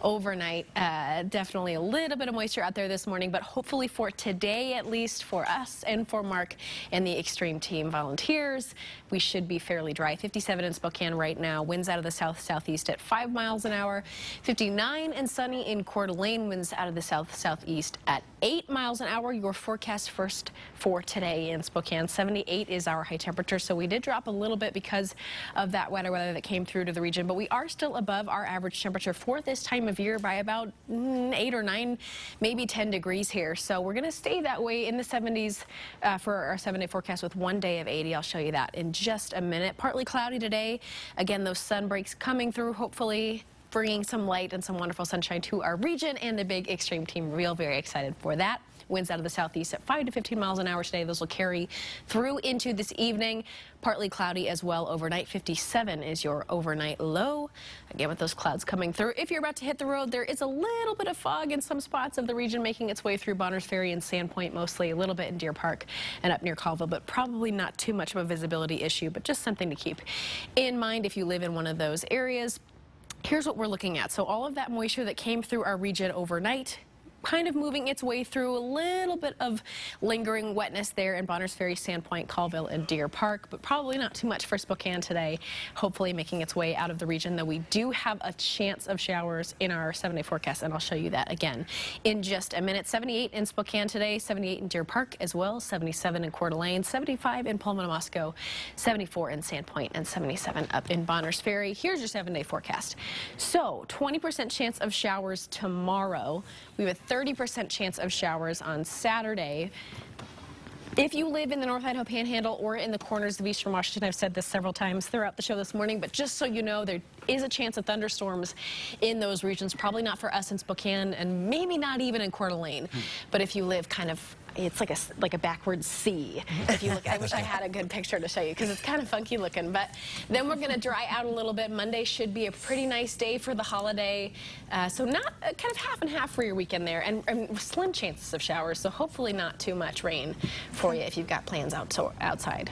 overnight. Definitely a little bit of moisture out there this morning, but hopefully for today, at least for us and for Mark and the Extreme Team volunteers, we should be fairly dry. 57 in Spokane right now. Winds out of the south-southeast at 5 miles an hour. 59 and sunny in Coeur d'Alene. Winds out of the south-southeast at 8 miles an hour. Your forecast first for today in Spokane. 78 is our high temperature, so we did drop a little bit because of that wetter weather that came through to the region, but we are still above our average temperature for this time of year by about 8 or 9, maybe 10 degrees here. So we're going to stay that way in the 70s for our 7-day forecast with 1 day of 80. I'll show you that in just a minute. Partly cloudy today. Again, those sun breaks coming through, hopefully bringing some light and some wonderful sunshine to our region and the big Extreme Team reveal. Very excited for that. Winds out of the southeast at 5 to 15 miles an hour today. Those will carry through into this evening. Partly cloudy as well overnight. 57 is your overnight low. Again, with those clouds coming through. If you're about to hit the road, there is a little bit of fog in some spots of the region making its way through Bonners Ferry and Sandpoint, mostly a little bit in Deer Park and up near Colville, but probably not too much of a visibility issue, but just something to keep in mind if you live in one of those areas. Here's what we're looking at. So all of that moisture that came through our region overnight, kind of moving its way through, a little bit of lingering wetness there in Bonners Ferry, Sandpoint, Colville, and Deer Park, but probably not too much for Spokane today. Hopefully making its way out of the region, though we do have a chance of showers in our 7-day forecast, and I'll show you that again in just a minute. 78 in Spokane today, 78 in Deer Park as well, 77 in Coeur d'Alene, 75 in Pullman, Moscow, 74 in Sandpoint, and 77 up in Bonners Ferry. Here's your 7-day forecast. So 20% chance of showers tomorrow. We have a 30% chance of showers on Saturday. If you live in the North Idaho Panhandle or in the corners of eastern Washington, I've said this several times throughout the show this morning, but just so you know, there is a chance of thunderstorms in those regions. Probably not for us in Spokane and maybe not even in Coeur d'Alene. But if you live kind of, it's like a backwards C. If you look, I wish I had a good picture to show you because it's kind of funky looking. But then we're going to dry out a little bit. Monday should be a pretty nice day for the holiday. So not kind of half and half for your weekend there, and slim chances of showers. So hopefully not too much rain for you if you've got plans outside.